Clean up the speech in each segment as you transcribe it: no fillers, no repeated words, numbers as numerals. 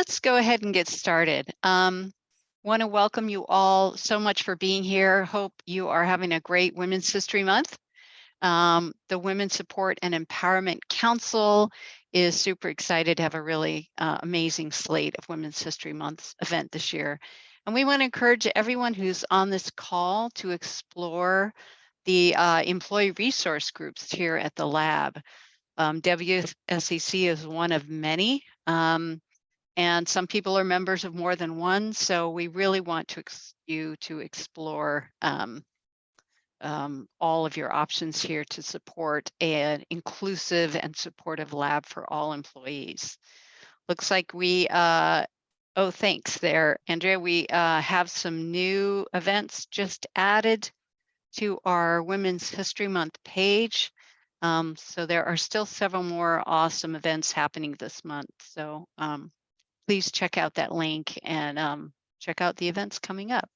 let's go ahead and get started. Want to welcome you all so much for being here. Hope you are having a great Women's History Month. The Women's Support and Empowerment Council is super excited to have a really amazing slate of Women's History Month event this year. And we want to encourage everyone who's on this call to explore the employee resource groups here at the lab. WSEC is one of many. And some people are members of more than one, so we really want you to explore all of your options here to support an inclusive and supportive lab for all employees. Looks like we, oh, thanks there, Andrea. We have some new events just added to our Women's History Month page. So there are still several more awesome events happening this month. So please check out that link and check out the events coming up.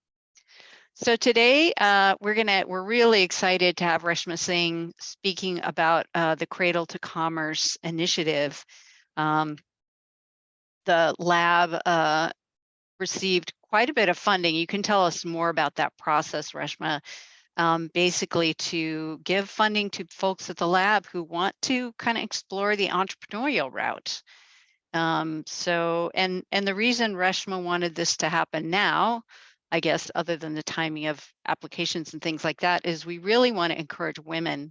So today we're really excited to have Reshma Singh speaking about the Cradle to Commerce initiative. The lab received quite a bit of funding. You can tell us more about that process, Reshma. Basically to give funding to folks at the lab who want to kind of explore the entrepreneurial route. And the reason Reshma wanted this to happen now, I guess, other than the timing of applications and things like that, is we really want to encourage women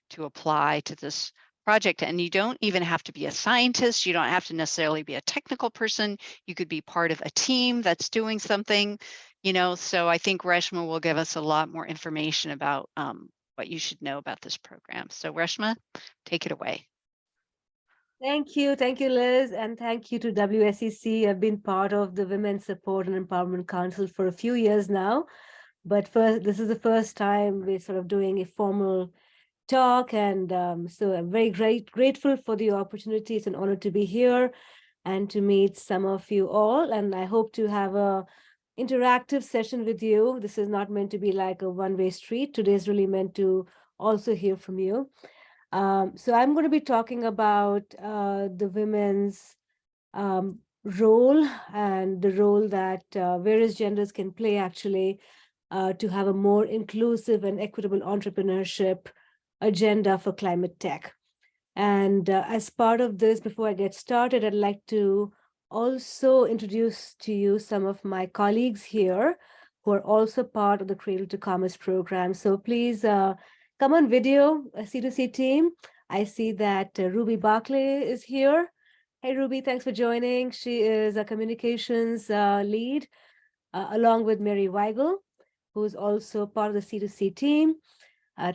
to apply to this project. And you don't even have to be a scientist. You don't have to necessarily be a technical person. You could be part of a team that's doing something, you know. So I think Reshma will give us a lot more information about what you should know about this program. So Reshma, take it away. Thank you, Liz, and thank you to WSEC. I've been part of the Women's Support and Empowerment Council for a few years now, but this is the first time we're sort of doing a formal talk, and so I'm very grateful for the opportunity. It's an honor to be here and to meet some of you all, and I hope to have a interactive session with you. This is not meant to be like a one-way street. Today is really meant to also hear from you. So I'm going to be talking about the women's role and the role that various genders can play actually to have a more inclusive and equitable entrepreneurship agenda for climate tech. And as part of this, before I get started, I'd like to also introduce to you some of my colleagues here who are also part of the Cradle to Commerce program. So please come on video, C2C team. I see that Ruby Berkeley is here. Hey, Ruby, thanks for joining. She is a communications lead, along with Mary Weigel, who's also part of the C2C team.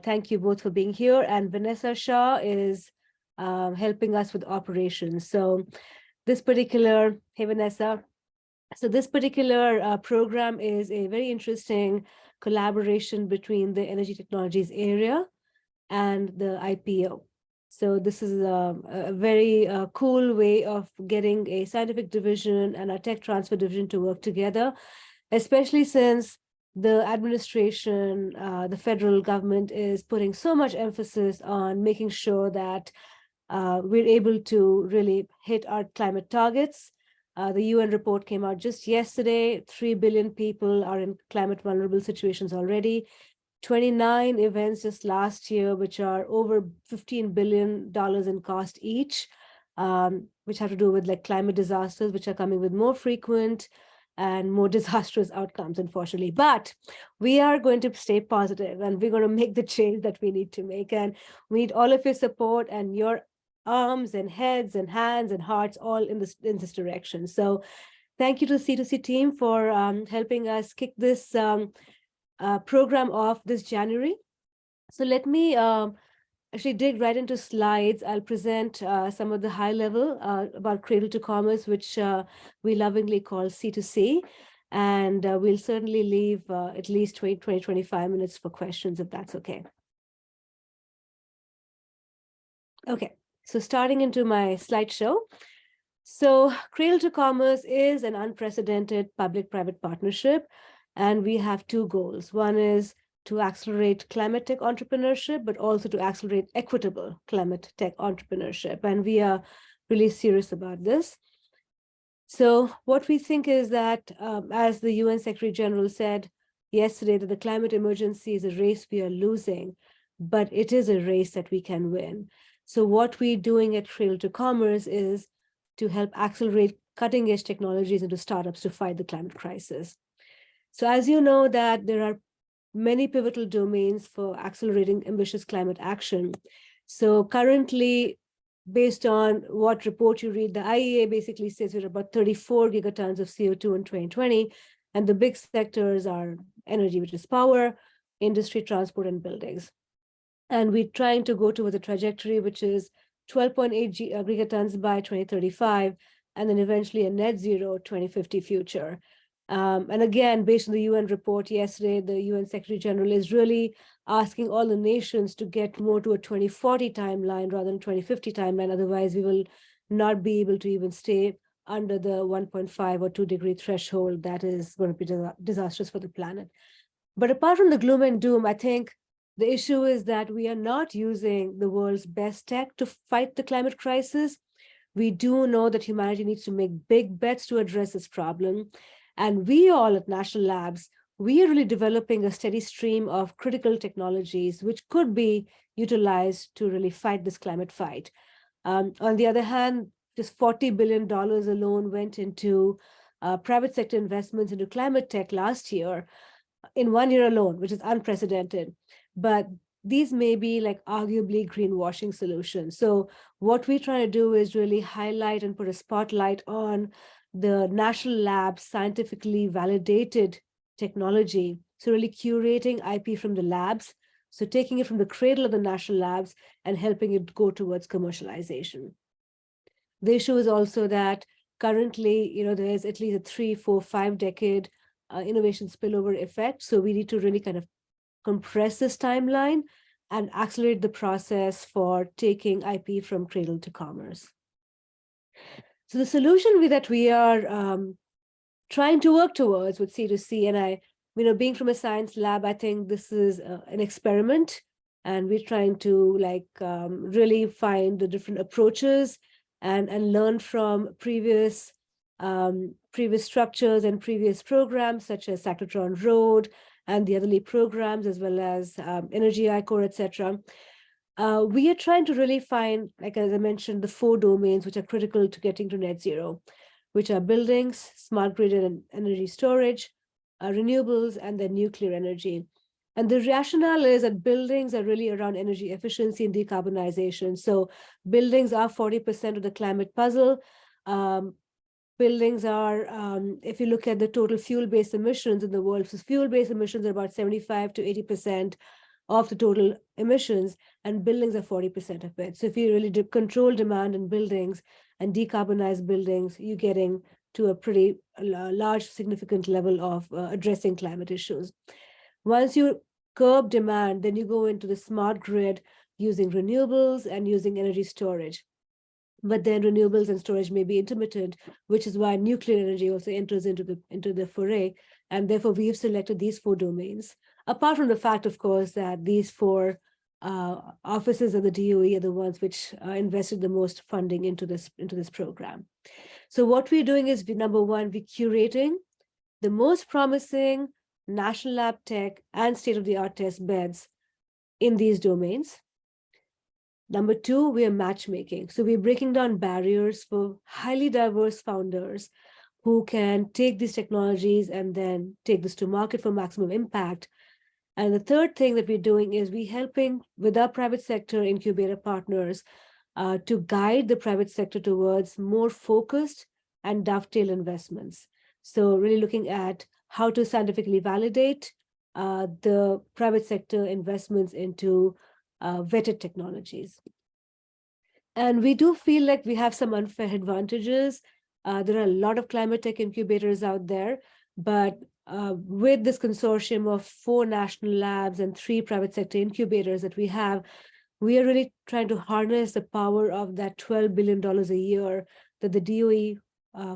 Thank you both for being here. And Vanessa Shaw is helping us with operations. So this particular, hey, Vanessa. So this particular program is a very interesting collaboration between the energy technologies area and the IPO. So this is a very cool way of getting a scientific division and a tech transfer division to work together, especially since the administration, the federal government is putting so much emphasis on making sure that we're able to really hit our climate targets. The UN report came out just yesterday. 3 billion people are in climate vulnerable situations already. 29 events just last year, which are over $15 billion in cost each, which have to do with like climate disasters, which are coming with more frequent and more disastrous outcomes, unfortunately. But we are going to stay positive and we're going to make the change that we need to make. And we need all of your support and your arms and heads and hands and hearts all in this direction. So thank you to the C2C team for helping us kick this program off this January. So let me actually dig right into slides. I'll present some of the high level about Cradle to Commerce, which we lovingly call C2C. And we'll certainly leave at least 25 minutes for questions, if that's okay. Okay. So starting into my slideshow. So Cradle to Commerce is an unprecedented public-private partnership, and we have two goals. One is to accelerate climate tech entrepreneurship, but also to accelerate equitable climate tech entrepreneurship. And we are really serious about this. So what we think is that, as the UN Secretary General said yesterday, that the climate emergency is a race we are losing, but it is a race that we can win. So what we're doing at Cradle to Commerce is to help accelerate cutting edge technologies into startups to fight the climate crisis. So as you know that there are many pivotal domains for accelerating ambitious climate action. So currently, based on what report you read, the IEA basically says we're about 34 gigatons of CO2 in 2020, and the big sectors are energy, which is power, industry, transport, and buildings. And we're trying to go towards a trajectory which is 12.8 gigatons by 2035, and then eventually a net zero 2050 future. And again, based on the UN report yesterday, the UN Secretary General is really asking all the nations to get more to a 2040 timeline rather than 2050 timeline. Otherwise, we will not be able to even stay under the 1.5 or 2 degree threshold. That is going to be disastrous for the planet. But apart from the gloom and doom, I think the issue is that we are not using the world's best tech to fight the climate crisis. We do know that humanity needs to make big bets to address this problem. And we all at national labs, we are really developing a steady stream of critical technologies which could be utilized to really fight this climate fight. On the other hand, just $40 billion alone went into private sector investments into climate tech last year, in 1 year alone, which is unprecedented. But these may be like arguably greenwashing solutions. So what we're trying to do is really highlight and put a spotlight on the national labs scientifically validated technology. So really curating IP from the labs, so taking it from the cradle of the national labs and helping it go towards commercialization. The issue is also that currently, there is at least a 3, 4, 5 decade innovation spillover effect. So we need to really kind of compress this timeline and accelerate the process for taking IP from cradle to commerce. So the solution that we are trying to work towards with C2C, and being from a science lab, I think this is an experiment, and we're trying to really find the different approaches and learn from previous structures and previous programs such as Cyclotron Road and the other LEAP programs, as well as Energy I-Core, etc. We are trying to really find, like as I mentioned, the 4 domains which are critical to getting to net zero, which are buildings, smart grid and energy storage, renewables, and then nuclear energy. And the rationale is that buildings are really around energy efficiency and decarbonization. So buildings are 40% of the climate puzzle. Buildings are, if you look at the total fuel-based emissions in the world, so fuel-based emissions are about 75 to 80% of the total emissions, and buildings are 40% of it. So if you really control demand in buildings and decarbonize buildings, you're getting to a pretty large, significant level of addressing climate issues. Once you curb demand, then you go into the smart grid using renewables and using energy storage. But then renewables and storage may be intermittent, which is why nuclear energy also enters into the foray. And therefore, we've selected these 4 domains. Apart from the fact, of course, that these 4 offices of the DOE are the ones which invested the most funding into this program. So what we're doing is, number one, we're curating the most promising national lab tech and state-of-the-art test beds in these domains. Number 2, we are matchmaking. So we're breaking down barriers for highly diverse founders who can take these technologies and then take this to market for maximum impact. And the third thing that we're doing is we're helping with our private sector incubator partners to guide the private sector towards more focused and dovetail investments. So really looking at how to scientifically validate the private sector investments into vetted technologies. And we do feel like we have some unfair advantages. There are a lot of climate tech incubators out there, but with this consortium of 4 national labs and 3 private sector incubators that we have, we are really trying to harness the power of that $12 billion a year that the DOE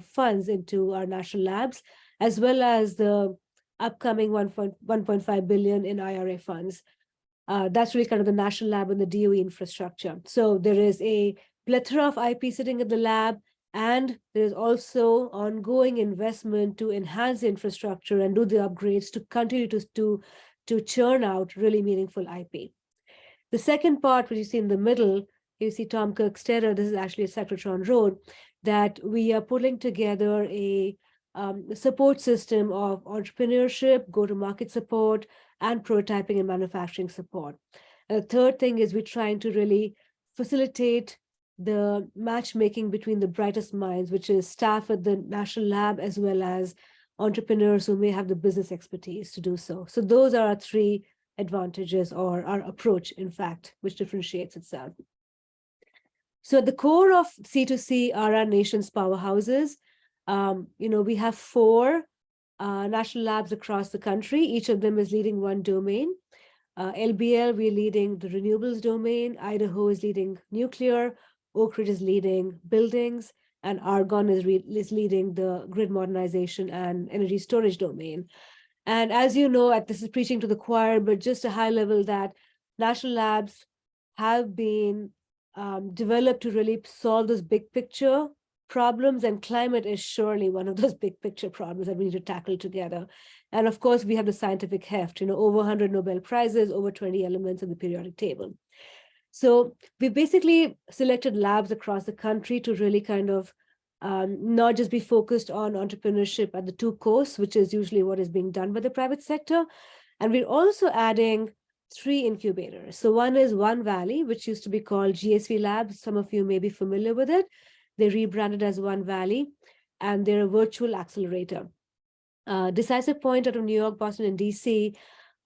funds into our national labs, as well as the upcoming 1.5 billion in IRA funds. That's really kind of the national lab and the DOE infrastructure. So there is a plethora of IP sitting at the lab, And there's also ongoing investment to enhance the infrastructure and do the upgrades to continue to churn out really meaningful IP. The second part, which you see in the middle, you see Tom Kirk's Terror, this is actually a Cyclotron Road, that we are pulling together a support system of entrepreneurship, go-to-market support, and prototyping and manufacturing support. And the third thing is we're trying to really facilitate the matchmaking between the brightest minds, which is staff at the National Lab, as well as entrepreneurs who may have the business expertise to do so. So those are our three advantages, or our approach, in fact, which differentiates itself. So at the core of C2C are our nation's powerhouses. We have four national labs across the country. Each of them is leading one domain. LBL, we're leading the renewables domain. Idaho is leading nuclear. Oak Ridge is leading buildings. And Argonne is leading the grid modernization and energy storage domain. And as you know, this is preaching to the choir, but just a high level, that national labs have been developed to really solve those big picture problems, and climate is surely one of those big picture problems that we need to tackle together. And of course, we have the scientific heft, over 100 Nobel Prizes, over 20 elements in the periodic table. So we basically selected labs across the country to really kind of not just be focused on entrepreneurship at the two coasts, which is usually what is being done by the private sector. And we're also adding 3 incubators. So one is One Valley, which used to be called GSV Labs. Some of you may be familiar with it. They rebranded as One Valley, and they're a virtual accelerator. Decisive Point out of New York, Boston, and DC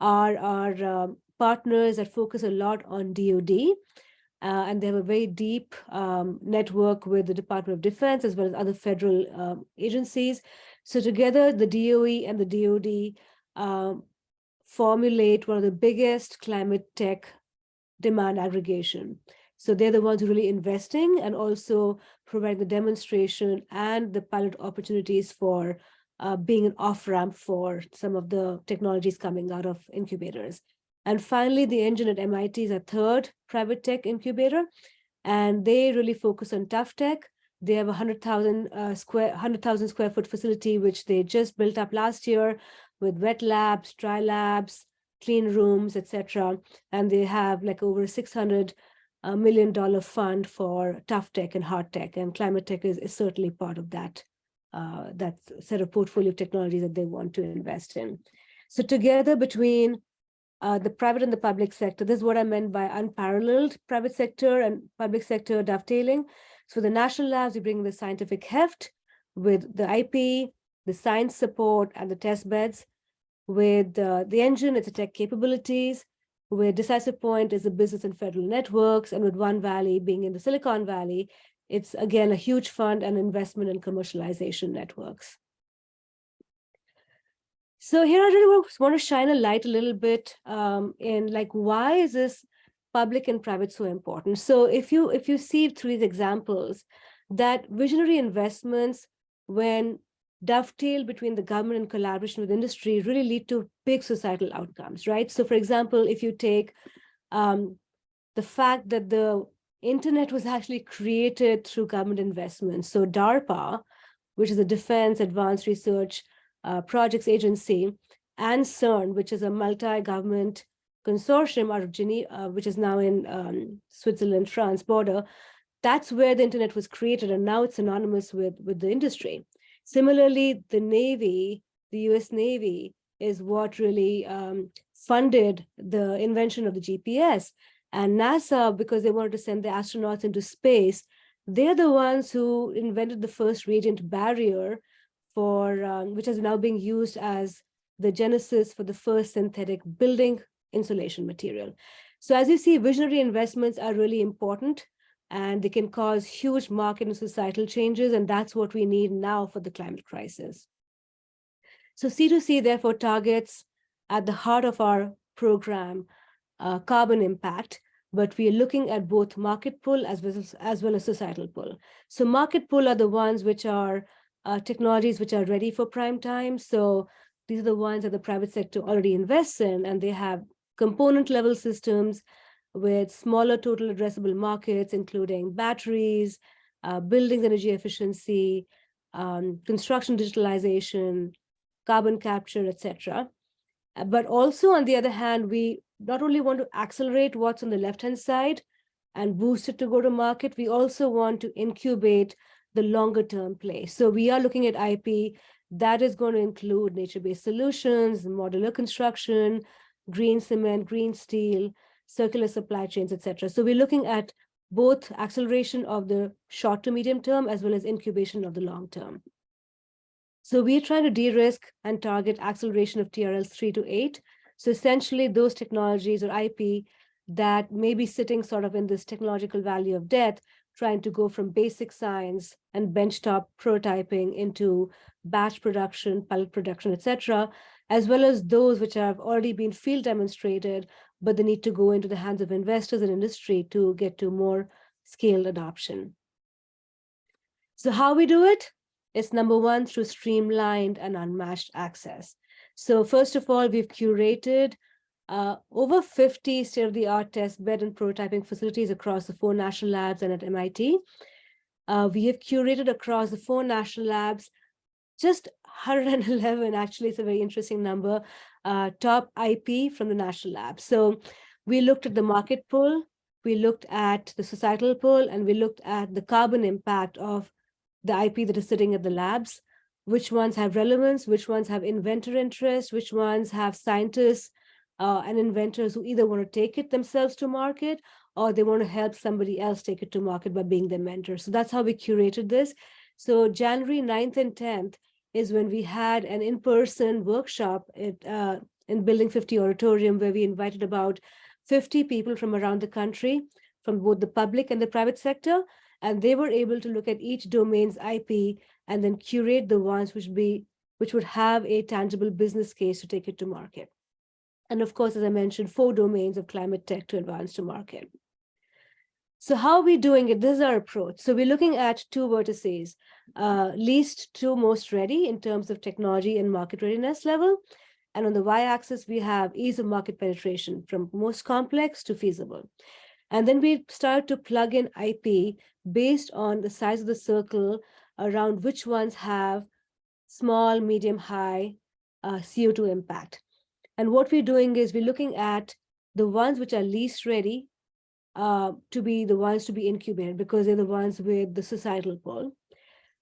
are our partners that focus a lot on DoD. And they have a very deep network with the Department of Defense, as well as other federal agencies. So together, the DOE and the DoD formulate one of the biggest climate tech demand aggregation. So they're the ones who are really investing and also provide the demonstration and the pilot opportunities for being an off-ramp for some of the technologies coming out of incubators. And finally, the Engine at MIT is a third private tech incubator, and they really focus on tough tech. They have a 100,000 square foot facility, which they just built up last year, with wet labs, dry labs, clean rooms, etc. And they have like over $600 million fund for tough tech and hard tech, and climate tech is certainly part of that set of portfolio technologies that they want to invest in. So together, between the private and the public sector, this is what I meant by unparalleled private sector and public sector dovetailing. So the national labs, we bring the scientific heft with the IP, the science support, and the test beds. With the Engine, it's the tech capabilities. With Decisive Point is the business and federal networks. And with One Valley being in the Silicon Valley, it's again a huge fund and investment in commercialization networks. So here I really want to shine a light a little bit in like, why is this public and private so important? So if you see through these examples that visionary investments, when dovetail between the government and collaboration with industry, really lead to big societal outcomes, right? So for example, if you take the fact that the internet was actually created through government investments. So DARPA, which is a Defense Advanced Research Projects Agency, and CERN, which is a multi-government consortium out of Geneva, which is now in Switzerland, France border. That's where the internet was created, and now it's synonymous with the industry. Similarly, the Navy, the US Navy, is what really funded the invention of the GPS. And NASA, because they wanted to send the astronauts into space, they're the ones who invented the first radiant barrier, for which is now being used as the genesis for the first synthetic building insulation material. So as you see, visionary investments are really important, and they can cause huge market and societal changes, and that's what we need now for the climate crisis. So C2C therefore targets at the heart of our program carbon impact, but we are looking at both market pull as well as societal pull. So market pull are the ones which are technologies which are ready for prime time. So these are the ones that the private sector already invests in, and they have component level systems with smaller total addressable markets, including batteries, buildings energy efficiency, construction digitalization, carbon capture, etc. But also, on the other hand, we not only want to accelerate what's on the left-hand side and boost it to go to market, we also want to incubate the longer-term play. So we are looking at IP that is going to include nature-based solutions, modular construction, green cement, green steel, circular supply chains, etc. So we're looking at both acceleration of the short to medium term as well as incubation of the long term. So we're trying to de-risk and target acceleration of TRLs 3 to 8. So essentially those technologies or IP that may be sitting sort of in this technological valley of death, trying to go from basic science and benchtop prototyping into batch production, pilot production, etc., as well as those which have already been field demonstrated, but they need to go into the hands of investors and industry to get to more scaled adoption. So how we do it? It's number one, through streamlined and unmatched access. So first of all, we've curated over 50 state-of-the-art test bed and prototyping facilities across the 4 national labs and at MIT. We have curated across the 4 national labs just 111, actually, it's a very interesting number, top IP from the national labs. So we looked at the market pull, we looked at the societal pull, and we looked at the carbon impact of the IP that is sitting at the labs, which ones have relevance, which ones have inventor interest, which ones have scientists and inventors who either want to take it themselves to market or they want to help somebody else take it to market by being their mentor. So that's how we curated this. So January 9th and 10th is when we had an in-person workshop in Building 50 Auditorium, where we invited about 50 people from around the country, from both the public and the private sector, and they were able to look at each domain's IP and then curate the ones which would have a tangible business case to take it to market. And of course, as I mentioned, 4 domains of climate tech to advance to market. So how are we doing it? This is our approach. So we're looking at 2 vertices, least to most ready in terms of technology and market readiness level. And on the y-axis, we have ease of market penetration from most complex to feasible. And then we start to plug in IP based on the size of the circle around which ones have small, medium, high CO2 impact. And what we're doing is we're looking at the ones which are least ready to be the ones to be incubated because they're the ones with the societal pull.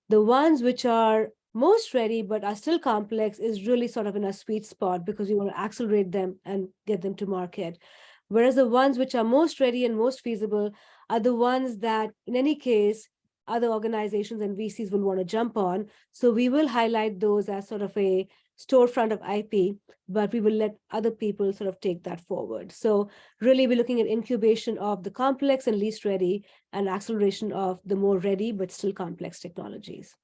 The ones which are most ready but are still complex is really sort of in a sweet spot because we want to accelerate them and get them to market. Whereas the ones which are most ready and most feasible are the ones that, in any case, other organizations and VCs will want to jump on. So we will highlight those as sort of a storefront of IP, but we will let other people sort of take that forward. So really, we're looking at incubation of the complex and least ready and acceleration of the more ready but still complex technologies.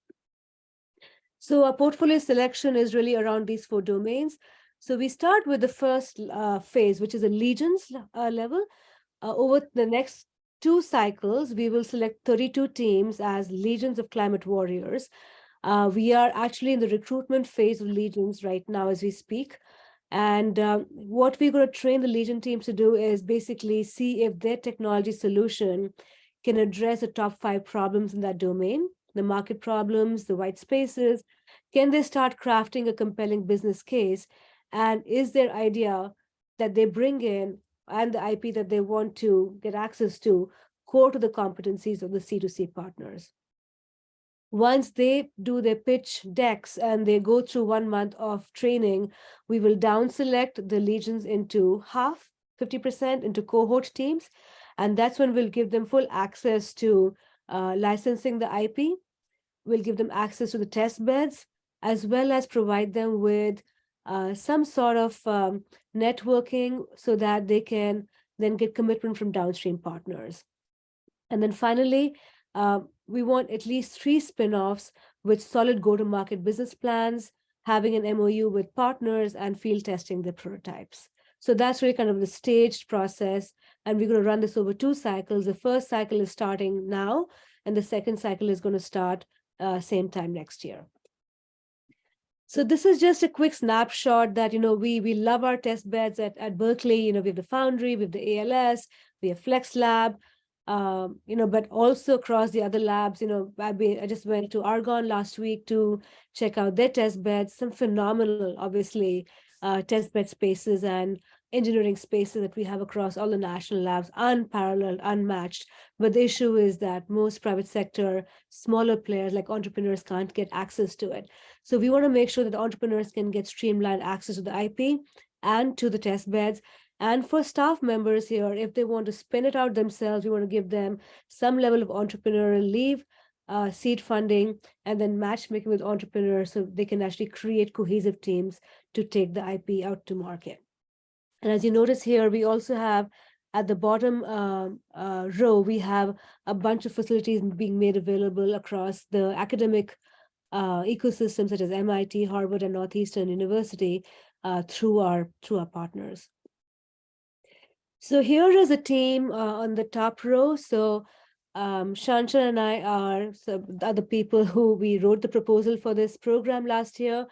So our portfolio selection is really around these 4 domains. So we start with the first phase, which is a legions level. Over the next 2 cycles, we will select 32 teams as legions of climate warriors. We are actually in the recruitment phase of legions right now as we speak. And what we're going to train the legion teams to do is basically see if their technology solution can address the top 5 problems in that domain, the market problems, the white spaces. Can they start crafting a compelling business case? And is their idea that they bring in and the IP that they want to get access to core to the competencies of the C2C partners? Once they do their pitch decks and they go through 1 month of training, we will down select the legions into half, 50% into cohort teams. And that's when we'll give them full access to licensing the IP. We'll give them access to the test beds, as well as provide them with some sort of networking so that they can then get commitment from downstream partners. And then finally, we want at least 3 spin-offs with solid go-to-market business plans, having an MOU with partners, and field testing the prototypes. So that's really kind of the staged process. And we're going to run this over 2 cycles. The first cycle is starting now, and the second cycle is going to start same time next year. So this is just a quick snapshot that, we love our test beds at Berkeley. We have the Foundry, we have the ALS, we have Flex Lab. but also across the other labs. I just went to Argonne last week to check out their test beds, some phenomenal, obviously, test bed spaces and engineering spaces that we have across all the national labs, unparalleled, unmatched. But the issue is that most private sector, smaller players like entrepreneurs can't get access to it. So we want to make sure that entrepreneurs can get streamlined access to the IP and to the test beds. And for staff members here, if they want to spin it out themselves, we want to give them some level of entrepreneurial leave, seed funding, and then matchmaking with entrepreneurs so they can actually create cohesive teams to take the IP out to market. And as you notice here, we also have at the bottom row, we have a bunch of facilities being made available across the academic ecosystem, such as MIT, Harvard, and Northeastern University, through our partners. So here is a team on the top row. So Shanshan and I are the other people who we wrote the proposal for this program last year.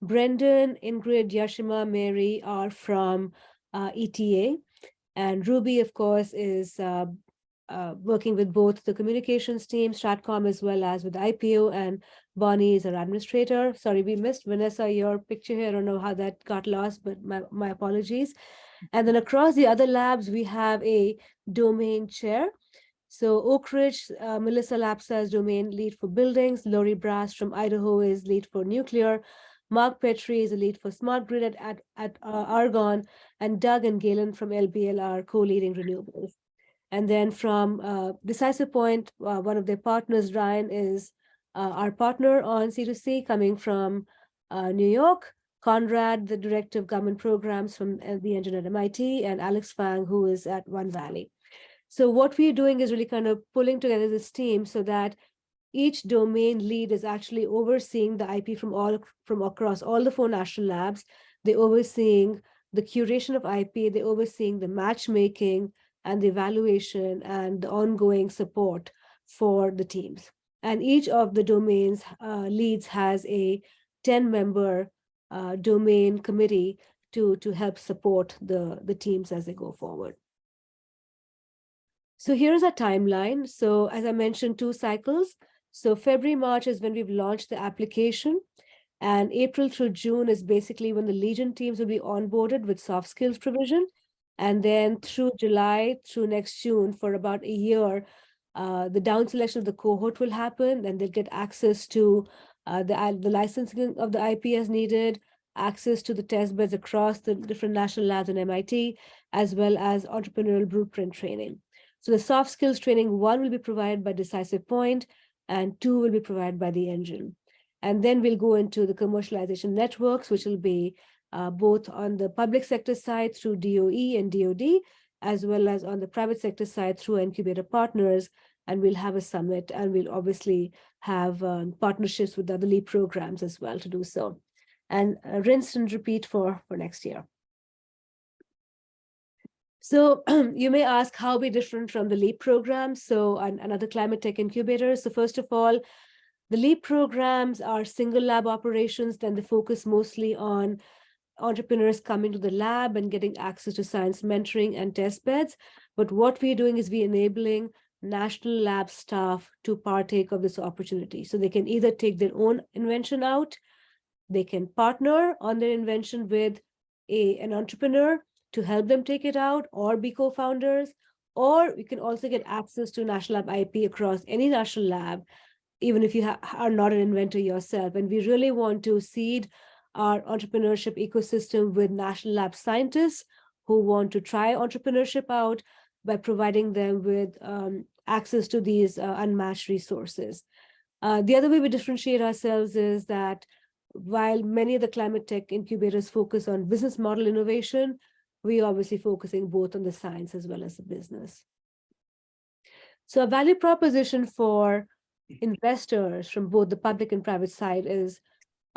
Brendan, Ingrid, Yashima, Mary are from ETA. And Ruby, of course, is working with both the communications team, Stratcom, as well as with IPO, and Bonnie is our administrator. Sorry, we missed Vanessa, your picture here. I don't know how that got lost, but my apologies. And then across the other labs, we have a domain chair. So Oak Ridge, Melissa Lapsa is domain lead for buildings. Lori Brass from Idaho is lead for nuclear. Mark Petrie is a lead for smart grid at Argonne. And Doug and Galen from LBL are co-leading renewables. And then from Decisive Point, one of their partners, Ryan, is our partner on C2C coming from New York. Conrad, the director of government programs from the engine at MIT, and Alex Fang, who is at One Valley. So what we're doing is really kind of pulling together this team so that each domain lead is actually overseeing the IP from across all the 4 national labs. They're overseeing the curation of IP, they're overseeing the matchmaking and the evaluation and the ongoing support for the teams. And each of the domains leads has a 10-member domain committee to help support the teams as they go forward. So here's a timeline. So as I mentioned, 2 cycles. So February, March is when we've launched the application. And April through June is basically when the Legion teams will be onboarded with soft skills provision. And then through July, through next June, for about a year, the down selection of the cohort will happen, and they'll get access to the licensing of the IP as needed, access to the test beds across the different national labs and MIT, as well as entrepreneurial blueprint training. So the soft skills training, 1 will be provided by Decisive Point, and 2 will be provided by the engine. And then we'll go into the commercialization networks, which will be both on the public sector side through DOE and DOD, as well as on the private sector side through incubator partners. And we'll have a summit, and we'll obviously have partnerships with other LEAP programs as well to do so. And rinse and repeat for next year. So you may ask how we're different from the LEAP program, so another climate tech incubators. So first of all, the LEAP programs are single lab operations, then they focus mostly on entrepreneurs coming to the lab and getting access to science mentoring and test beds. But what we're doing is we're enabling national lab staff to partake of this opportunity. So they can either take their own invention out, they can partner on their invention with an entrepreneur to help them take it out, or be co-founders, or you can also get access to national lab IP across any national lab, even if you are not an inventor yourself. And we really want to seed our entrepreneurship ecosystem with national lab scientists who want to try entrepreneurship out by providing them with access to these unmatched resources. The other way we differentiate ourselves is that while many of the climate tech incubators focus on business model innovation, we are obviously focusing both on the science as well as the business. So a value proposition for investors from both the public and private side is,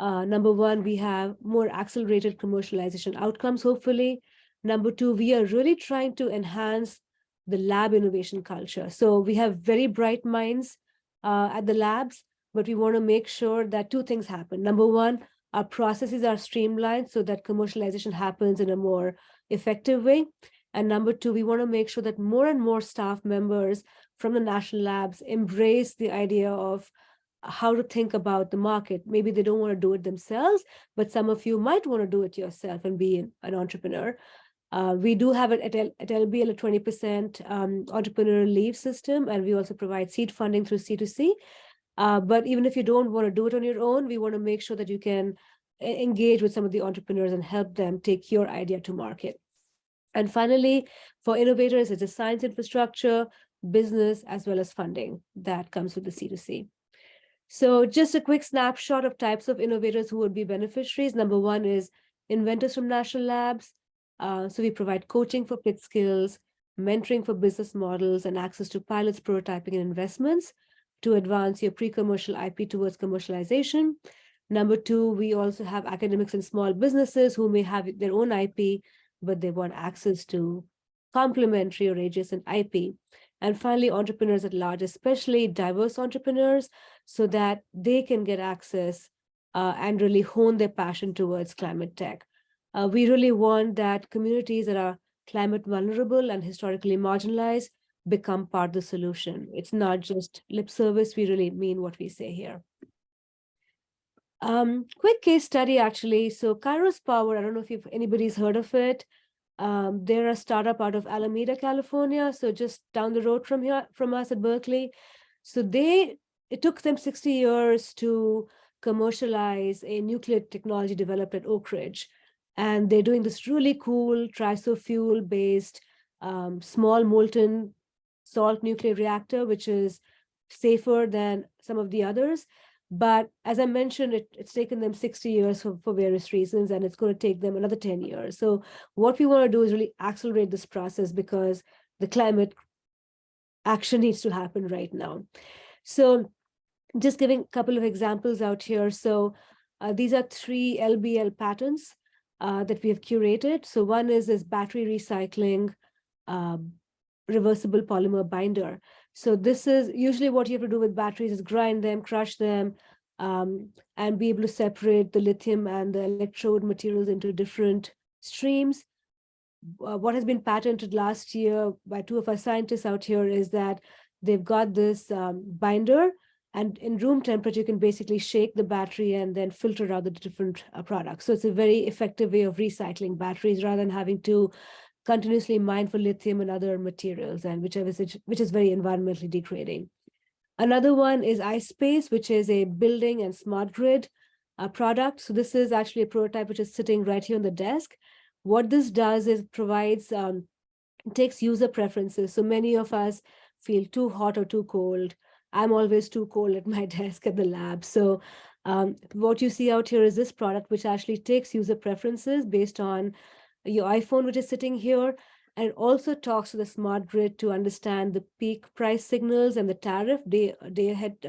number 1, we have more accelerated commercialization outcomes, hopefully. Number 2, we are really trying to enhance the lab innovation culture. So we have very bright minds at the labs, but we want to make sure that 2 things happen. Number 1, our processes are streamlined so that commercialization happens in a more effective way. And number 2, we want to make sure that more and more staff members from the national labs embrace the idea of how to think about the market. Maybe they don't want to do it themselves, but some of you might want to do it yourself and be an entrepreneur. We do have at LBL a 20% entrepreneur leave system, and we also provide seed funding through C2C. But even if you don't want to do it on your own, we want to make sure that you can engage with some of the entrepreneurs and help them take your idea to market. And finally, for innovators, it's a science infrastructure, business, as well as funding that comes with the C2C. So just a quick snapshot of types of innovators who would be beneficiaries. Number one is inventors from national labs. So we provide coaching for pitch skills, mentoring for business models, and access to pilots, prototyping, and investments to advance your pre-commercial IP towards commercialization. Number two, we also have academics and small businesses who may have their own IP, but they want access to complementary or adjacent IP. And finally, entrepreneurs at large, especially diverse entrepreneurs, so that they can get access and really hone their passion towards climate tech. We really want that communities that are climate vulnerable and historically marginalized become part of the solution. It's not just lip service, we really mean what we say here. Quick case study, actually. So Kairos Power, I don't know if anybody's heard of it. They're a startup out of Alameda, California, so just down the road from us at Berkeley. So it took them 60 years to commercialize a nuclear technology developed at Oak Ridge. And they're doing this really cool trisofuel-based small molten salt nuclear reactor, which is safer than some of the others. But as I mentioned, it's taken them 60 years for various reasons, and it's going to take them another 10 years. So what we want to do is really accelerate this process because the climate action needs to happen right now. So just giving a couple of examples out here. So these are 3 LBL patents that we have curated. So one is this battery recycling reversible polymer binder. So this is usually what you have to do with batteries is grind them, crush them, and be able to separate the lithium and the electrode materials into different streams. What has been patented last year by 2 of our scientists out here is that they've got this binder, and in room temperature, you can basically shake the battery and then filter out the different products. So it's a very effective way of recycling batteries rather than having to continuously mine for lithium and other materials, and which is very environmentally degrading. Another one is iSpace, which is a building and smart grid product. So this is actually a prototype which is sitting right here on the desk. What this does is provides, takes user preferences. So many of us feel too hot or too cold. I'm always too cold at my desk at the lab. So what you see out here is this product, which actually takes user preferences based on your iPhone, which is sitting here, and it also talks to the smart grid to understand the peak price signals and the tariff, day-ahead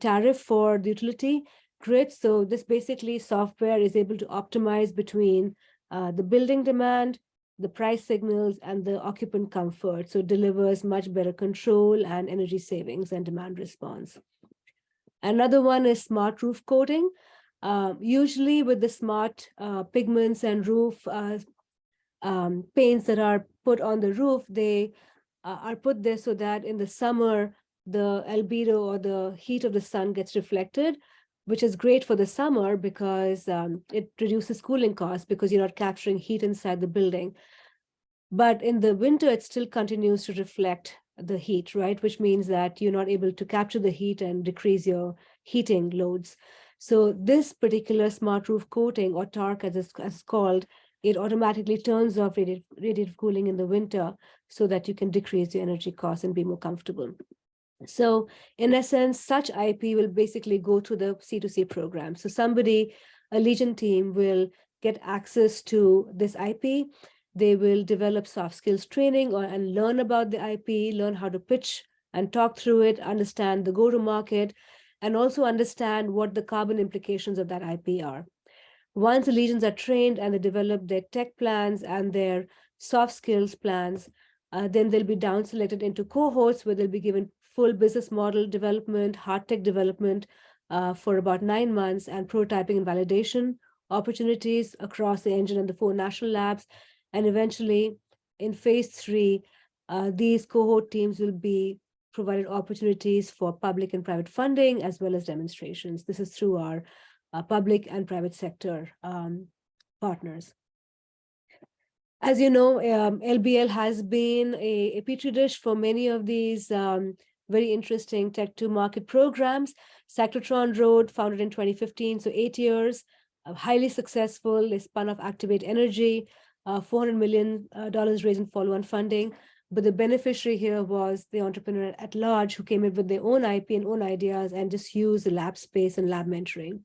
tariff for the utility grid. So this basically software is able to optimize between the building demand, the price signals, and the occupant comfort. So it delivers much better control and energy savings and demand response. Another one is smart roof coating. Usually with the smart pigments and roof paints that are put on the roof, they are put there so that in the summer, the albedo or the heat of the sun gets reflected, which is great for the summer because it reduces cooling costs because you're not capturing heat inside the building. But in the winter, it still continues to reflect the heat, right? Which means that you're not able to capture the heat and decrease your heating loads. So this particular smart roof coating, or TARC as it's called, it automatically turns off radiative cooling in the winter so that you can decrease your energy costs and be more comfortable. So in essence, such IP will basically go to the C2C program. So a Legion team will get access to this IP. They will develop soft skills training and learn about the IP, learn how to pitch and talk through it, understand the go-to-market, and also understand what the carbon implications of that IP are. Once the Legions are trained and they develop their tech plans and their soft skills plans, then they'll be down selected into cohorts where they'll be given full business model development, hard tech development for about 9 months, and prototyping and validation opportunities across the engine and the 4 national labs. And eventually in phase 3, These cohort teams will be provided opportunities for public and private funding as well as demonstrations. This is through our public and private sector partners. As you know, LBL has been a petri dish for many of these very interesting tech to market programs. Cyclotron Road, founded in 2015, so 8 years, highly successful. They spun off Activate Energy, $400 million raised in follow-on funding. But the beneficiary here was the entrepreneur at large who came in with their own IP and own ideas and just used the lab space and lab mentoring.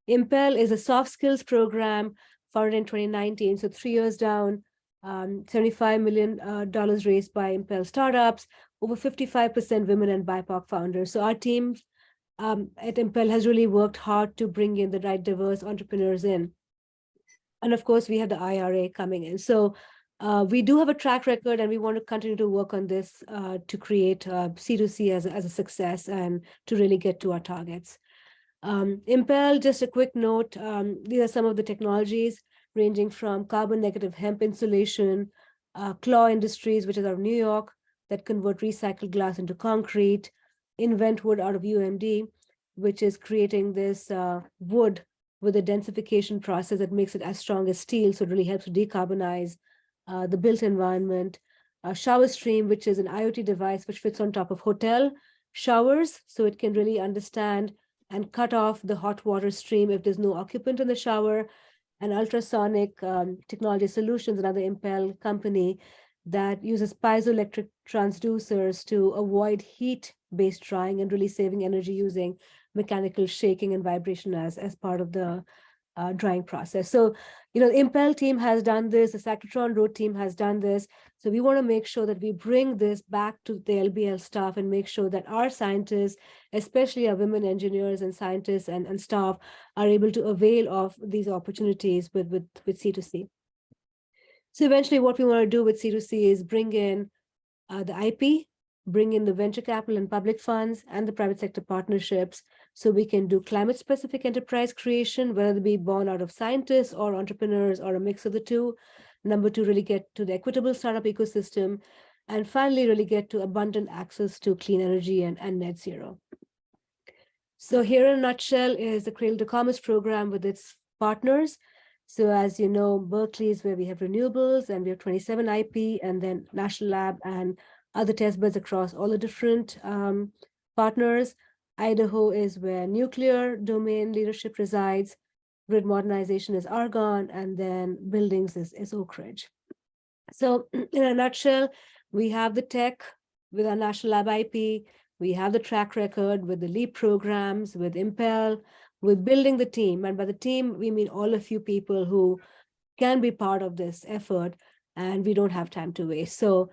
Impel is a soft skills program founded in 2019. So 3 years down, $75 million raised by Impel startups, over 55% women and BIPOC founders. So our team at Impel has really worked hard to bring in the right diverse entrepreneurs in. And of course, we have the IRA coming in. So we do have a track record, and we want to continue to work on this to create C2C as a success and to really get to our targets. Impel, just a quick note, these are some of the technologies ranging from carbon negative hemp insulation, Claw Industries, which is out of New York, that convert recycled glass into concrete, Invent Wood out of UMD, which is creating this wood with a densification process that makes it as strong as steel, so it really helps to decarbonize the built environment. Shower Stream, which is an IoT device which fits on top of hotel showers, so it can really understand and cut off the hot water stream if there's no occupant in the shower. And Ultrasonic Technology Solutions, another Impel company that uses piezoelectric transducers to avoid heat-based drying and really saving energy using mechanical shaking and vibration as part of the drying process. So, the Impel team has done this, the Cyclotron Road team has done this. So we want to make sure that we bring this back to the LBL staff and make sure that our scientists, especially our women engineers and scientists and staff, are able to avail of these opportunities with C2C. So eventually what we want to do with C2C is bring in the IP, bring in the venture capital and public funds and the private sector partnerships so we can do climate specific enterprise creation, whether it be born out of scientists or entrepreneurs or a mix of the two. Number two, really get to the equitable startup ecosystem. And finally, really get to abundant access to clean energy and net zero. So here in a nutshell is the Cradle to Commerce program with its partners. So as you know, Berkeley is where we have renewables and we have 27 IP, and then National Lab and other test beds across all the different partners. Idaho is where nuclear domain leadership resides. Grid modernization is Argonne, and then buildings is Oak Ridge. So in a nutshell, we have the tech with our National Lab IP. We have the track record with the LEAP programs, with Impel. We're building the team. And by the team, we mean all of you people who can be part of this effort, and we don't have time to waste. So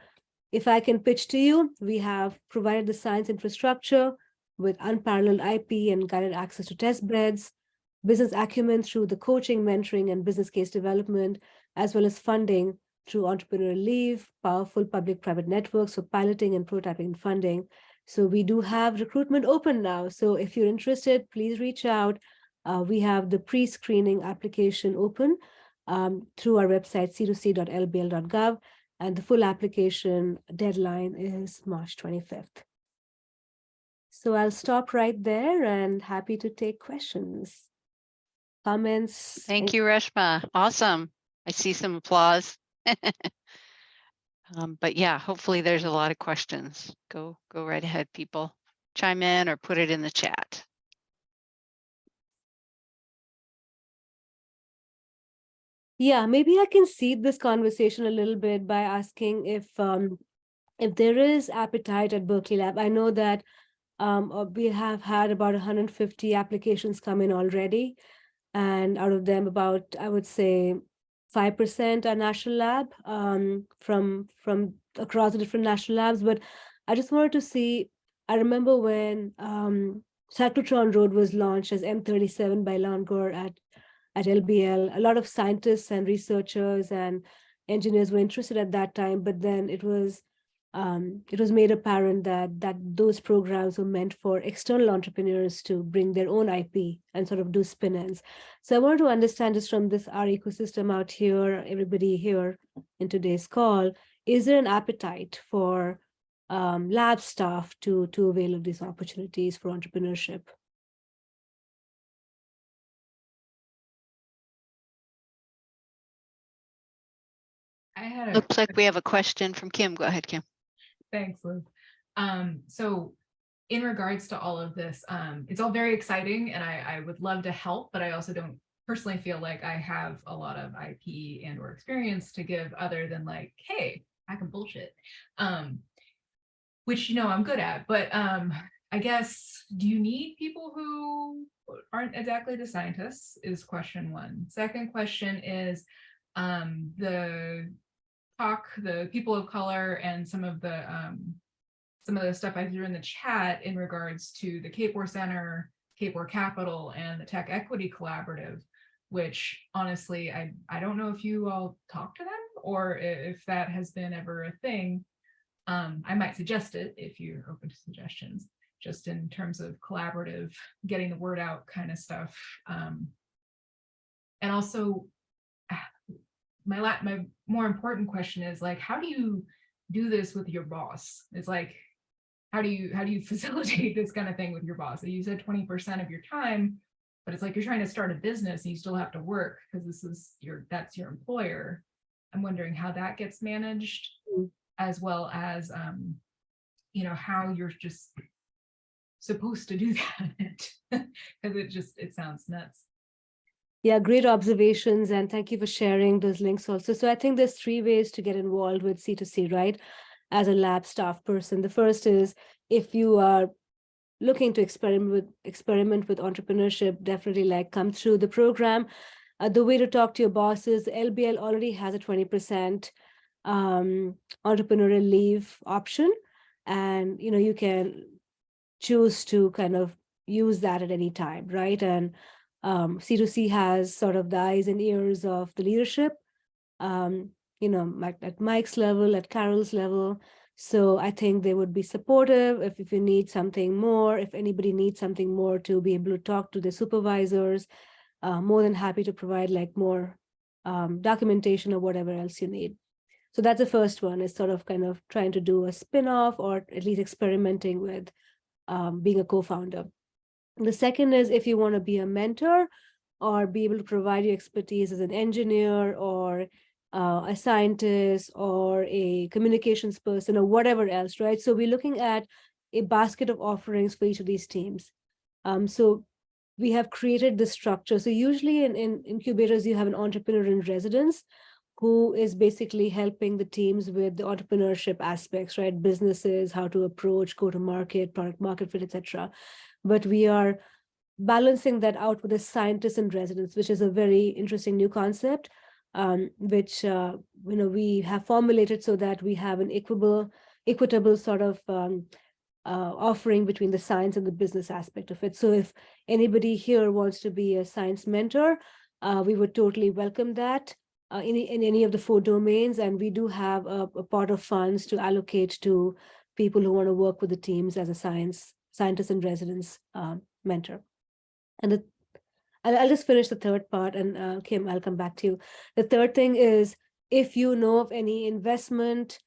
if I can pitch to you, we have provided the science infrastructure with unparalleled IP and guided access to test beds, business acumen through the coaching, mentoring, and business case development, as well as funding through entrepreneurial leave, powerful public-private networks for piloting and prototyping and funding. So we do have recruitment open now. So if you're interested, please reach out. We have the pre-screening application open through our website, c2c.lbl.gov. And the full application deadline is March 25th. So I'll stop right there and happy to take questions, comments. Thank you, Reshma. Awesome. I see some applause. But yeah, hopefully there's a lot of questions. Go right ahead, people. Chime in or put it in the chat. Yeah, maybe I can seed this conversation a little bit by asking if there is appetite at Berkeley Lab. I know that we have had about 150 applications come in already, and out of them about, I would say, 5% are national lab from across the different national labs. But I just wanted to see, I remember when Cyclotron Road was launched as M37 by Langor at LBL, a lot of scientists and researchers and engineers were interested at that time, but then it was made apparent that those programs were meant for external entrepreneurs to bring their own IP and sort of do spin-ins. So I wanted to understand just from this our ecosystem out here, everybody here in today's call, is there an appetite for lab staff to avail of these opportunities for entrepreneurship? I had a Looks like we have a question from Kim. Go ahead, Kim. Thanks, Liz. So in regards to all of this, it's all very exciting and I would love to help, but I also don't personally feel like I have a lot of IP and or experience to give other than like, hey, I can bullshit. Which, I'm good at, but I guess, do you need people who aren't exactly the scientists is question one. Second question is the people of color and some of the stuff I threw in the chat in regards to the Cape War Center, Cape War Capital, and the Tech Equity Collaborative, which honestly, I don't know if you all talk to them or if that has been ever a thing. I might suggest it if you're open to suggestions, just in terms of collaborative, getting the word out kind of stuff. And also, my more important question is like, how do you do this with your boss? It's like, how do you facilitate this kind of thing with your boss? You said 20% of your time, but it's like you're trying to start a business and you still have to work because that's your employer. I'm wondering how that gets managed, as well as how you're just supposed to do that because it sounds nuts. Yeah, great observations. And thank you for sharing those links also. So I think there's 3 ways to get involved with C2C, right? As a lab staff person. The first is if you are looking to experiment with entrepreneurship, definitely like come through the program. The way to talk to your boss is LBL already has a 20% entrepreneurial leave option. And, you can choose to kind of use that at any time, right? And C2C has sort of the eyes and ears of the leadership, at Mike's level, at Carol's level. So I think they would be supportive if you need something more, if anybody needs something more to be able to talk to the supervisors, more than happy to provide like more documentation or whatever else you need. So that's the first one, is sort of kind of trying to do a spin-off or at least experimenting with being a co-founder. The second is if you want to be a mentor or be able to provide your expertise as an engineer or a scientist or a communications person or whatever else, right? So we're looking at a basket of offerings for each of these teams. So we have created this structure. So usually in incubators, you have an entrepreneur in residence who is basically helping the teams with the entrepreneurship aspects, right? Businesses, how to approach, go to market, product market fit, etc. But we are balancing that out with a scientist in residence, which is a very interesting new concept, which we have formulated so that we have an equitable sort of offering between the science and the business aspect of it. So if anybody here wants to be a science mentor, we would totally welcome that in any of the 4 domains. And we do have a pot of funds to allocate to people who want to work with the teams as a scientist in residence mentor. And I'll just finish the third part, and Kim, I'll come back to you. The third thing is, if you know of any investment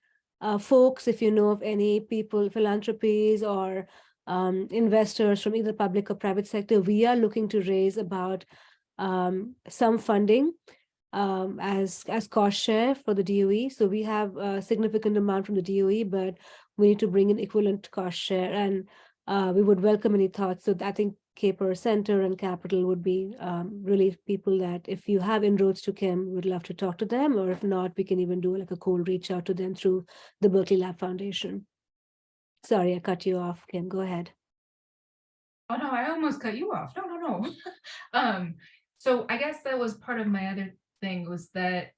folks, if you know of any people, philanthropies or investors from either public or private sector, we are looking to raise about some funding as cost share for the DOE. So we have a significant amount from the DOE, but we need to bring in equivalent cost share, and we would welcome any thoughts. So I think Caper Center and Capital would be really people that if you have inroads to Kim, we'd love to talk to them, or if not, we can even do like a cold reach out to them through the Berkeley Lab Foundation. Sorry, I cut you off, Kim, go ahead. Oh no, I almost cut you off. No. So I guess that was part of my other thing, was that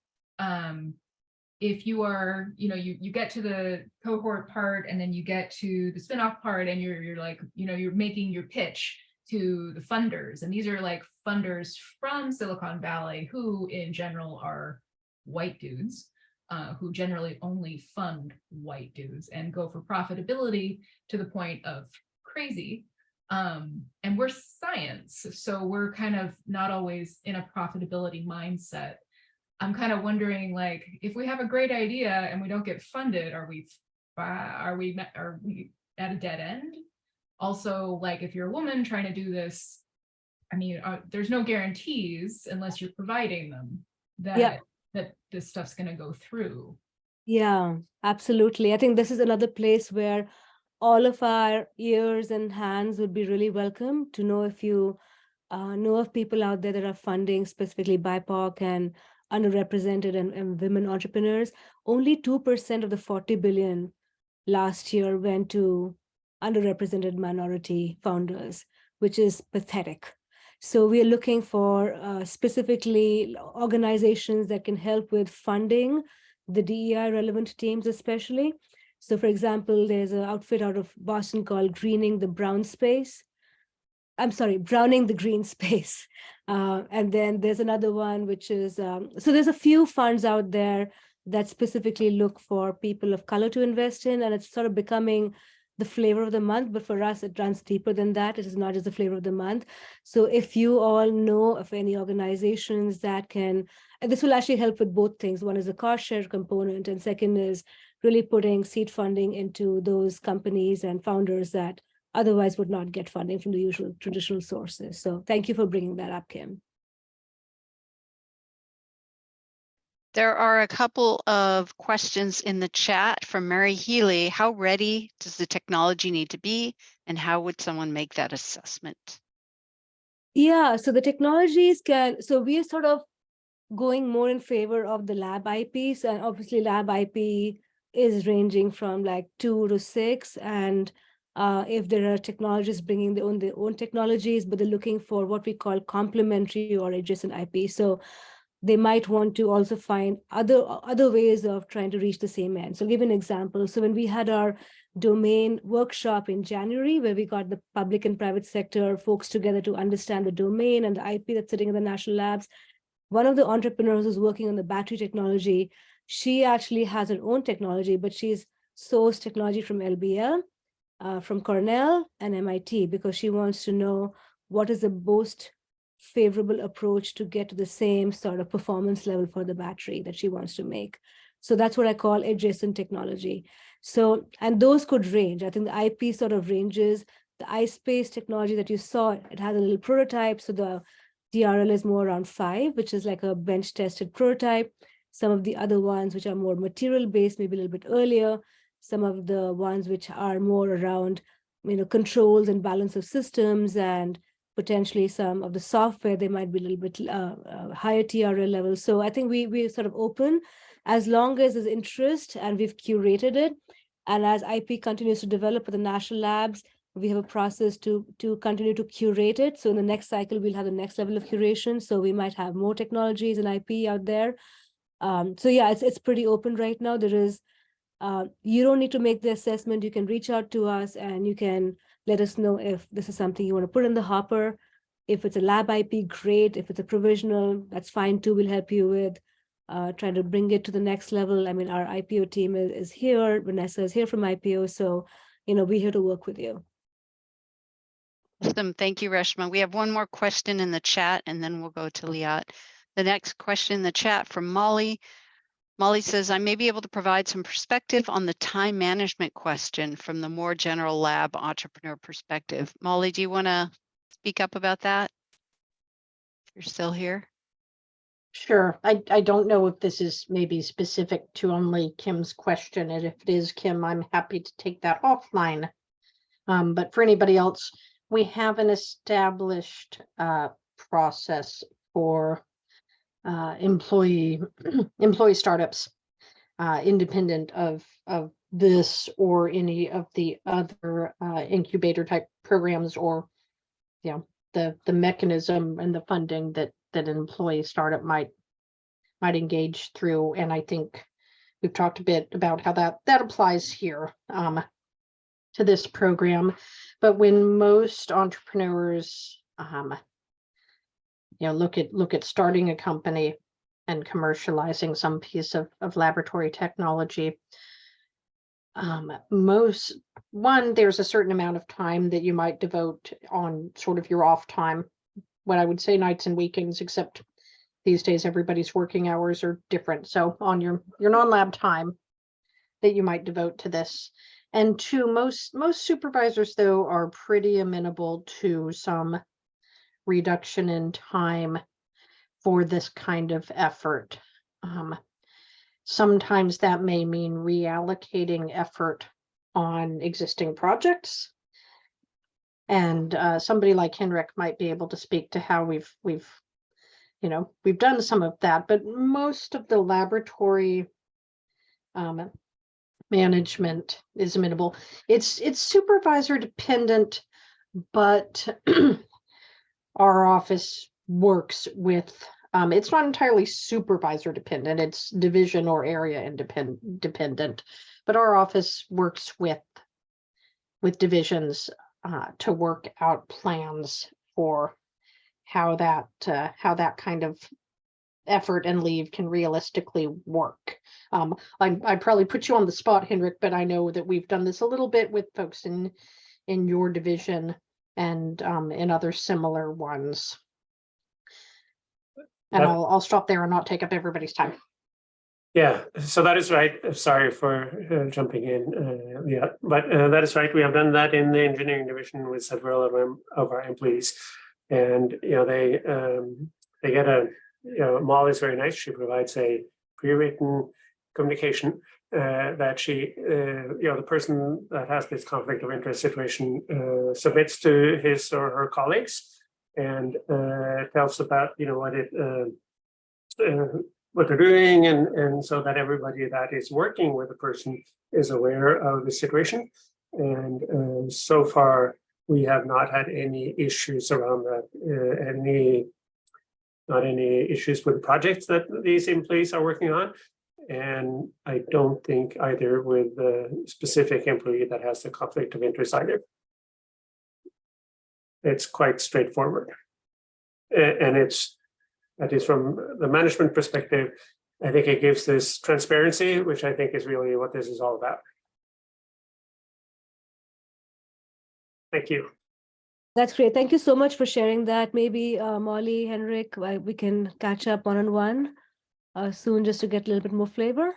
if you are, you get to the cohort part and then you get to the spinoff part and you're like, you're making your pitch to the funders, and these are like funders from Silicon Valley who in general are white dudes who generally only fund white dudes and go for profitability to the point of crazy. And we're science, so we're kind of not always in a profitability mindset. I'm kind of wondering, like, if we have a great idea and we don't get funded, are we at a dead end? Also, like, if you're a woman trying to do this, I mean, there's no guarantees unless you're providing them Yeah. that this stuff's going to go through. Yeah, absolutely. I think this is another place where all of our ears and hands would be really welcome to know if you know of people out there that are funding specifically BIPOC and underrepresented and women entrepreneurs. Only 2% of the 40 billion last year went to underrepresented minority founders, which is pathetic. So we are looking for specifically organizations that can help with funding the DEI relevant teams, especially. So for example, there's an outfit out of Boston called Greening the Brown Space. I'm sorry, Browning the Green Space. And then there's another one, which is, so there's a few funds out there that specifically look for people of color to invest in, and it's sort of becoming the flavor of the month, but for us, it runs deeper than that. It is not just the flavor of the month. So if you all know of any organizations that can, and this will actually help with both things. One is the cost share component, and second is really putting seed funding into those companies and founders that otherwise would not get funding from the usual traditional sources. So thank you for bringing that up, Kim. There are a couple of questions in the chat from Mary Healy. How ready does the technology need to be, and how would someone make that assessment? Yeah, so the technologies can, so we are sort of going more in favor of the lab IPs, and obviously lab IP is ranging from like 2 to 6, and if there are technologies bringing their own technologies, but they're looking for what we call complementary or adjacent IP. So they might want to also find other ways of trying to reach the same end. So I'll give an example. So when we had our domain workshop in January, where we got the public and private sector folks together to understand the domain and the IP that's sitting in the national labs, one of the entrepreneurs who's working on the battery technology, she actually has her own technology, but she's sourced technology from LBL, from Cornell and MIT, because she wants to know what is the most favorable approach to get to the same sort of performance level for the battery that she wants to make. So that's what I call adjacent technology. So, and those could range. I think the IP sort of ranges. The iSpace technology that you saw, it has a little prototype. So the DRL is more around 5, which is like a bench tested prototype. Some of the other ones, which are more material based, maybe a little bit earlier. Some of the ones which are more around, controls and balance of systems, and potentially some of the software, they might be a little bit higher TRL level. So I think we're sort of open as long as there's interest and we've curated it. And as IP continues to develop at the national labs, we have a process to continue to curate it. So in the next cycle, we'll have the next level of curation. So we might have more technologies and IP out there. So yeah, it's pretty open right now. There is, you don't need to make the assessment. You can reach out to us and you can let us know if this is something you want to put in the hopper. If it's a lab IP, great. If it's a provisional, that's fine too. We'll help you with trying to bring it to the next level. I mean, our IPO team is here. Vanessa is here from IPO. So, we're here to work with you. Awesome. Thank you, Reshma. We have one more question in the chat, and then we'll go to Liat. The next question in the chat from Molly. Molly says, I may be able to provide some perspective on the time management question from the more general lab entrepreneur perspective. Molly, do you want to speak up about that? If you're still here. Sure. I don't know if this is maybe specific to only Kim's question, and if it is, Kim, I'm happy to take that offline. But for anybody else, we have an established process for employee startups, independent of this or any of the other incubator type programs, or the mechanism and the funding that an employee startup might engage through. And I think we've talked a bit about how that applies here to this program. But when most entrepreneurs look at starting a company and commercializing some piece of laboratory technology, there's a certain amount of time that you might devote on sort of your off time, what I would say nights and weekends, except these days everybody's working hours are different. So on your non-lab time that you might devote to this. And two, most supervisors though are pretty amenable to some reduction in time for this kind of effort. Sometimes that may mean reallocating effort on existing projects. And somebody like Henrik might be able to speak to how we've done some of that, but most of the laboratory management is amenable. It's supervisor dependent, but our office works with, it's not entirely supervisor dependent, it's division or area dependent, but our office works with divisions to work out plans for how that kind of effort and leave can realistically work. I'd probably put you on the spot, Henrik, but I know that we've done this a little bit with folks in your division and in other similar ones. And I'll stop there and not take up everybody's time. Yeah, so that is right. Sorry for jumping in. Yeah, but that is right. We have done that in the engineering division with several of our employees, and they get a. Molly is very nice. She provides a pre-written communication that she, the person that has this conflict of interest situation submits to his or her colleagues and tells about what they're doing, and so that everybody that is working with the person is aware of the situation. And so far, we have not had any issues around that, not any issues with the projects that these employees are working on. And I don't think either with the specific employee that has the conflict of interest either. It's quite straightforward. And that is from the management perspective, I think it gives this transparency, which I think is really what this is all about. Thank you. That's great. Thank you so much for sharing that. Maybe Molly, Henrik, we can catch up one-on-one soon just to get a little bit more flavor.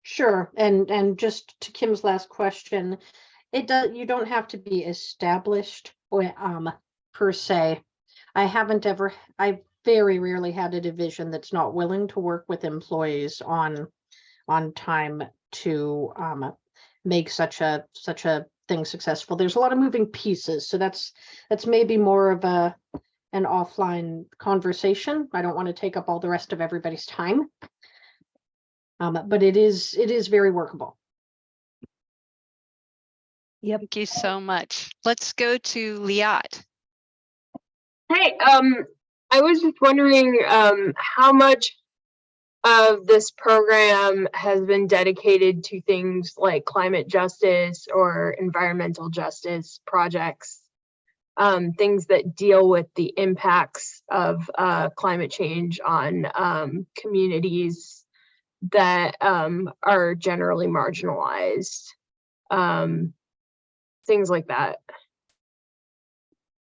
Sure. And just to Kim's last question, you don't have to be established per se. I've very rarely had a division that's not willing to work with employees on time to make such a thing successful. There's a lot of moving pieces, so that's maybe more of an offline conversation. I don't want to take up all the rest of everybody's time, but it is very workable. Yep. Thank you so much. Let's go to Liat. Hey, I was just wondering how much of this program has been dedicated to things like climate justice or environmental justice projects, things that deal with the impacts of climate change on communities that are generally marginalized, things like that.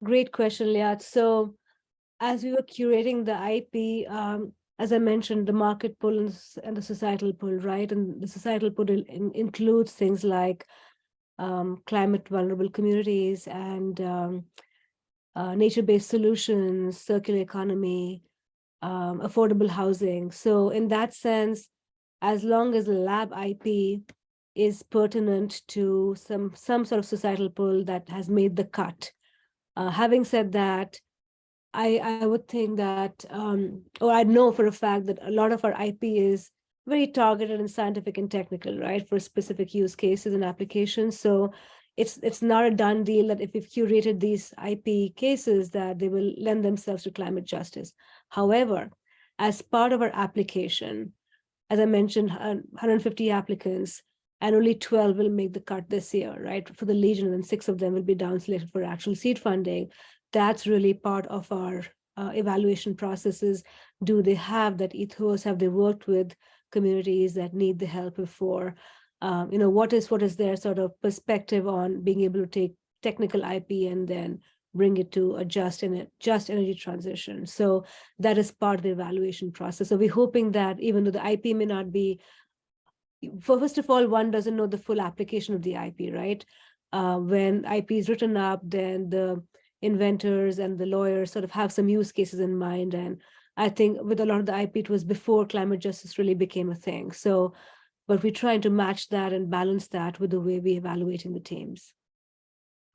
Great question, Liat. So as we were curating the IP, as I mentioned, the market pull and the societal pull, right? And the societal pull includes things like climate vulnerable communities and nature-based solutions, circular economy, affordable housing. So in that sense, as long as the lab IP is pertinent to some sort of societal pull that has made the cut. Having said that, I would think that, or I know for a fact that a lot of our IP is very targeted and scientific and technical, right, for specific use cases and applications. So it's not a done deal that if we've curated these IP cases that they will lend themselves to climate justice. However, as part of our application, as I mentioned, 150 applicants, and only 12 will make the cut this year, right, for the Legion, and then 6 of them will be down selected for actual seed funding. That's really part of our evaluation processes. Do they have that ethos? Have they worked with communities that need the help before? What is their sort of perspective on being able to take technical IP and then bring it to a just energy transition. So that is part of the evaluation process. So we're hoping that even though the IP may not be, first of all, one doesn't know the full application of the IP, right? When IP is written up, then the inventors and the lawyers sort of have some use cases in mind. And I think with a lot of the IP, it was before climate justice really became a thing. So, but we're trying to match that and balance that with the way we're evaluating the teams.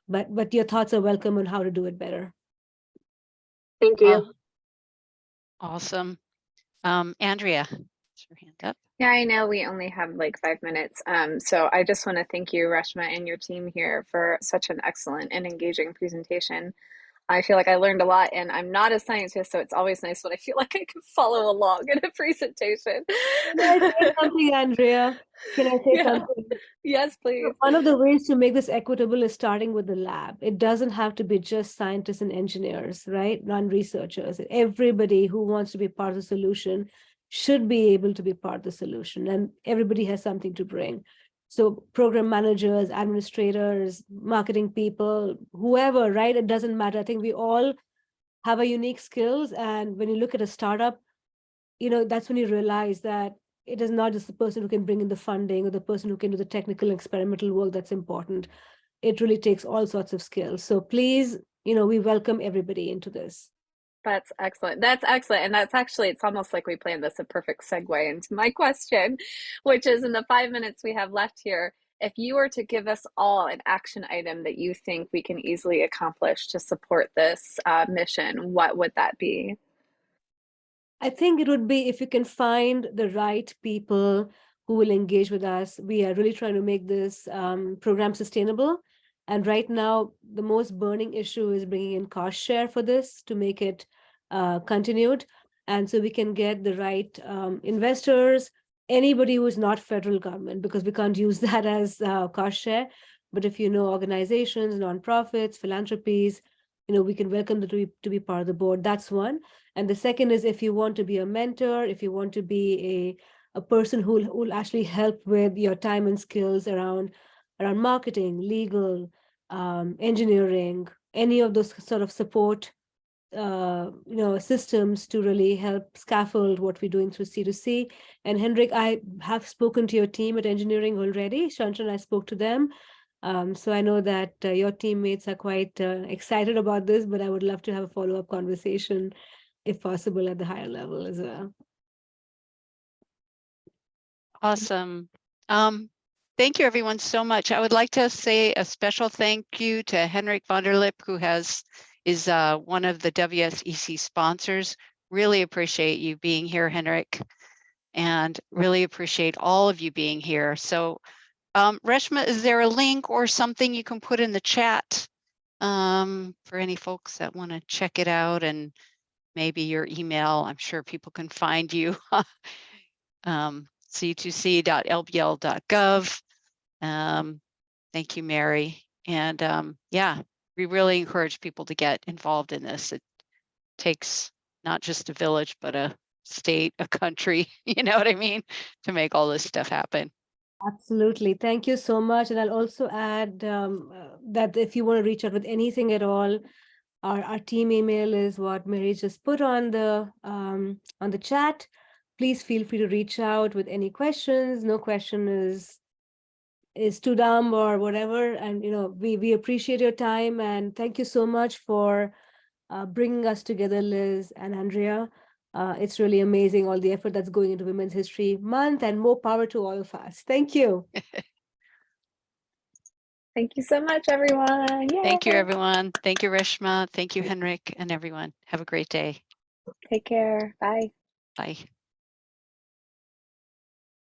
But your thoughts are welcome on how to do it better. Thank you. Awesome. Andrea, your hand up. Yeah, I know we only have like 5 minutes. So I just want to thank you, Reshma, and your team here for such an excellent and engaging presentation. I feel like I learned a lot, and I'm not a scientist, so it's always nice when I feel like I can follow along in a presentation. Can I say something, Andrea? Can I say Yeah. something? Yes, please. One of the ways to make this equitable is starting with the lab. It doesn't have to be just scientists and engineers, right? Non-researchers. Everybody who wants to be part of the solution should be able to be part of the solution, and everybody has something to bring. So program managers, administrators, marketing people, whoever, right? It doesn't matter. I think we all have a unique skills. And when you look at a startup, that's when you realize that it is not just the person who can bring in the funding or the person who can do the technical experimental work that's important. It really takes all sorts of skills. So please, we welcome everybody into this. That's excellent. That's excellent. And that's actually, it's almost like we planned this, a perfect segue into my question, which is in the 5 minutes we have left here, if you were to give us all an action item that you think we can easily accomplish to support this mission, what would that be? I think it would be if you can find the right people who will engage with us. We are really trying to make this program sustainable. And right now, the most burning issue is bringing in cost share for this to make it continued. And so we can get the right investors, anybody who is not federal government, because we can't use that as cost share. But if you know organizations, nonprofits, philanthropies, we can welcome them to be part of the board. That's one. And the second is if you want to be a mentor, if you want to be a person who will actually help with your time and skills around marketing, legal, engineering, any of those sort of support systems to really help scaffold what we're doing through C2C. And Henrik, I have spoken to your team at engineering already. Shansha and I spoke to them. So I know that your teammates are quite excited about this, but I would love to have a follow-up conversation if possible at the higher level as well. Awesome. Thank you everyone so much. I would like to say a special thank you to Henrik van der Lip, who is one of the WSEC sponsors. Really appreciate you being here, Henrik, and really appreciate all of you being here. So Reshma, is there a link or something you can put in the chat for any folks that want to check it out, and maybe your email? I'm sure people can find you. c2c.lbl.gov. Thank you, Mary. And yeah, we really encourage people to get involved in this. It takes not just a village, but a state, a country, you know what I mean, to make all this stuff happen. Absolutely. Thank you so much. And I'll also add that if you want to reach out with anything at all, our team email is what Mary just put on the chat. Please feel free to reach out with any questions. No question is too dumb or whatever. And we appreciate your time, and thank you so much for bringing us together, Liz and Andrea. It's really amazing, all the effort that's going into Women's History Month, and more power to all of us. Thank you. Thank you so much, everyone. Yay. Thank you, everyone. Thank you, Reshma. Thank you, Henrik, and everyone. Have a great day. Take care. Bye. Bye.